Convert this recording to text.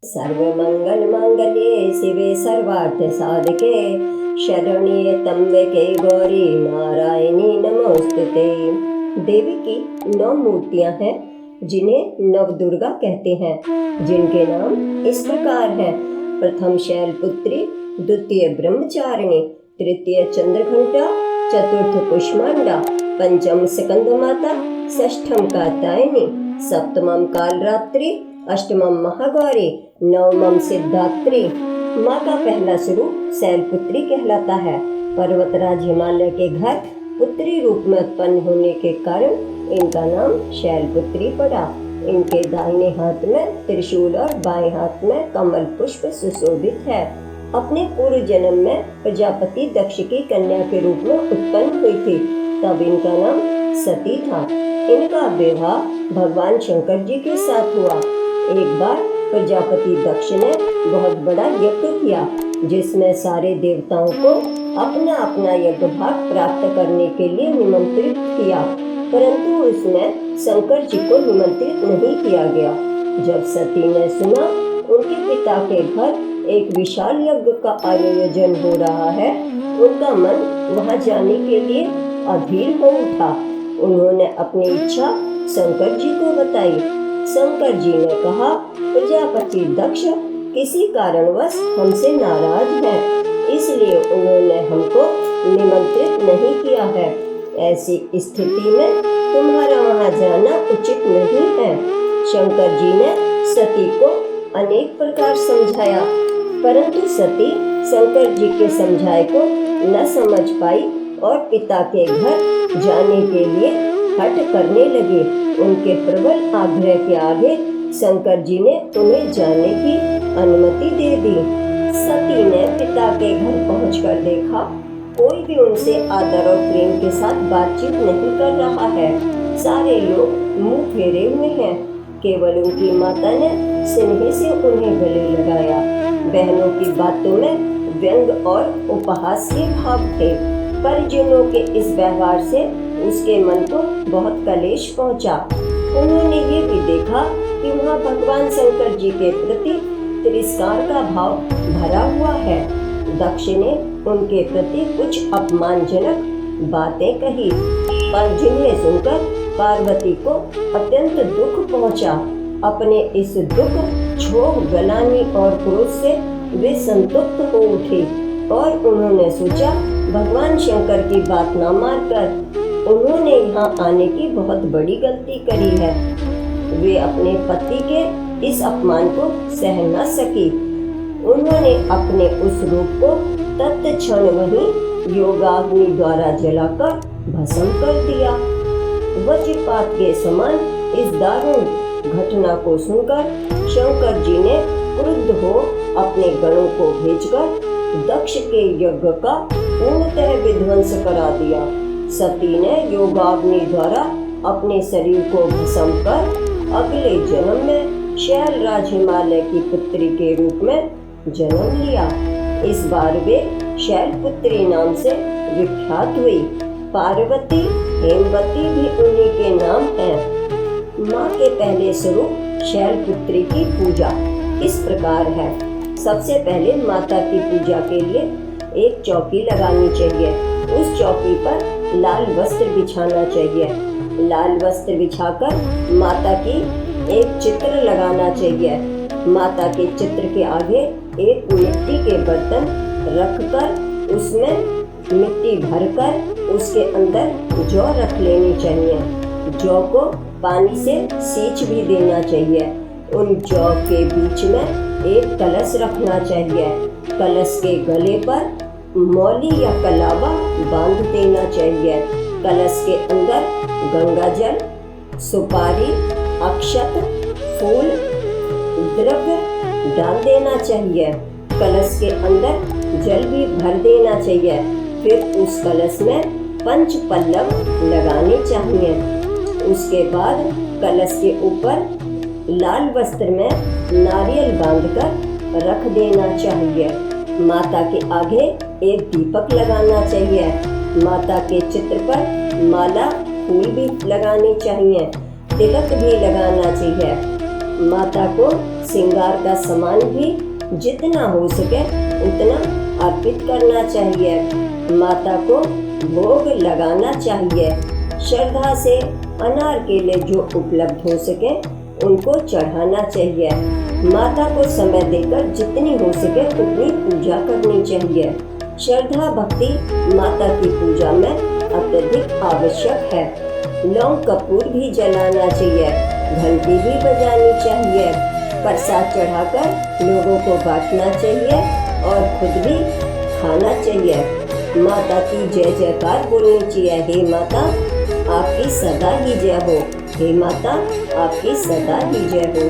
सर्वमंगल मांगल्ये शिवे सर्वार्थ साधके शरण्ये त्र्यंबके गौरी नारायणी नमोस्तुते। देवी की 9 मूर्तियां हैं जिन्हें नवदुर्गा कहते हैं, जिनके नाम इस प्रकार हैं। प्रथम शैलपुत्री, द्वितीय ब्रह्मचारिणी, तृतीय चंद्रघंटा, चतुर्थ कुष्मांडा, पंचम स्कंदमाता, षष्ठम कात्यायनी, सप्तमम कालरात्रि, अष्टमम महागौरी, नवमम सिद्धात्री। माँ का पहला स्वरूप शैलपुत्री कहलाता है। पर्वतराज हिमालय के घर पुत्री रूप में उत्पन्न होने के कारण इनका नाम शैलपुत्री पड़ा। इनके दाहिने हाथ में त्रिशूल और बाएं हाथ में कमल पुष्प सुशोभित है। अपने पूर्व जन्म में प्रजापति दक्ष की कन्या के रूप में उत्पन्न हुई थी, तब इनका नाम सती था। इनका विवाह भगवान शंकर जी के साथ हुआ। एक बार प्रजापति दक्ष ने बहुत बड़ा यज्ञ किया, जिसमें सारे देवताओं को अपना अपना यज्ञ भाग प्राप्त करने के लिए निमंत्रित किया, परंतु उसमें शंकर जी को निमंत्रित नहीं किया गया। जब सती ने सुना उनके पिता के घर एक विशाल यज्ञ का आयोजन हो रहा है, उनका मन वहां जाने के लिए अधीर हो उठा। उन्होंने अपनी इच्छा शंकर जी को बताई। शंकर जी ने कहा, प्रजापति दक्ष किसी कारणवश हमसे नाराज है, इसलिए उन्होंने हमको निमंत्रित नहीं किया है। ऐसी स्थिति में तुम्हारा वहां जाना उचित नहीं है। शंकर जी ने सती को अनेक प्रकार समझाया, परंतु सती शंकर जी के समझाए को न समझ पाई और पिता के घर जाने के लिए हठ करने लगी। उनके प्रबल आग्रह के आगे शंकर जी ने उन्हें जाने की अनुमति दे दी। सती ने पिता के घर पहुंचकर देखा, कोई भी उनसे आदर और प्रेम के साथ बातचीत नहीं कर रहा है। सारे लोग मुंह फेरे हुए हैं। केवल उनकी माता ने स्नेह से उन्हें गले लगाया। बहनों की बातों में व्यंग और उपहास के भाव थे। परिजनों के इस व्यवहार से उसके मन को बहुत कलेश पहुंचा। उन्होंने ये भी देखा कि वहाँ भगवान शंकर जी के प्रति तिरस्कार का भाव भरा हुआ है। दक्ष ने उनके प्रति कुछ अपमानजनक बातें कही, पर जिन्हें सुनकर पार्वती को अत्यंत दुख पहुंचा। अपने इस दुख, क्षोभ, ग्लानि और क्रोध से वे संतप्त हो उठे और उन्होंने सोचा, भगवान शंकर की बात न मानकर उन्होंने यहाँ आने की बहुत बड़ी गलती करी है। वे अपने पति के इस अपमान को सह न सकी। उन्होंने अपने उस रूप को तत्क्षण वहीं योगाग्नि द्वारा जलाकर भस्म कर दिया। वज्रपात के समान इस दारुण घटना को सुनकर शंकर जी ने क्रुद्ध हो अपने गणों को भेजकर दक्ष के यज्ञ का पूर्णतः विध्वंस करा दिया। सती ने योगाग्नि द्वारा अपने शरीर को भस्म कर अगले जन्म में शैलराज हिमालय की पुत्री के रूप में जन्म लिया। इस बार वे शैलपुत्री नाम से विख्यात हुई। पार्वती, हेमवती भी उन्हीं के नाम हैं। माँ के पहले स्वरूप शैलपुत्री की पूजा इस प्रकार है। सबसे पहले माता की पूजा के लिए एक चौकी लगानी चाहिए। उस चौकी पर लाल वस्त्र बिछाना चाहिए। लाल वस्त्र बिछाकर माता की एक चित्र लगाना चाहिए। माता के चित्र के आगे एक मिट्टी के बर्तन रखकर उसमें मिट्टी भरकर उसके अंदर जौ रख लेनी चाहिए। जौ को पानी से सींच भी देना चाहिए। उन जौ के बीच में एक कलश रखना चाहिए। कलश के गले पर मौली या कलावा बांध देना चाहिए। कलश के अंदर गंगा जल, सुपारी, अक्षत, फूल, द्रव्य डाल देना चाहिए। कलश के अंदर जल भी भर देना चाहिए। फिर उस कलश में पंच पल्लव लगाने चाहिए। उसके बाद कलश के ऊपर लाल वस्त्र में नारियल बांधकर रख देना चाहिए। माता के आगे एक दीपक लगाना चाहिए। माता के चित्र पर माला, फूल भी लगाने चाहिए। तिलक भी लगाना चाहिए। माता को श्रृंगार का सामान भी जितना हो सके उतना अर्पित करना चाहिए। माता को भोग लगाना चाहिए। श्रद्धा से अनार केले जो उपलब्ध हो सके उनको चढ़ाना चाहिए। माता को समय देकर जितनी हो सके उतनी पूजा करनी चाहिए। श्रद्धा भक्ति माता की पूजा में अत्यधिक आवश्यक है। लौंग कपूर भी जलाना चाहिए, घंटी भी बजानी चाहिए, प्रसाद चढ़ाकर लोगों को बांटना चाहिए और खुद भी खाना चाहिए। माता की जय जयकार बोलनी चाहिए। हे माता आपकी सदा ही जय हो, हे माता आपकी सदा ही जय हो।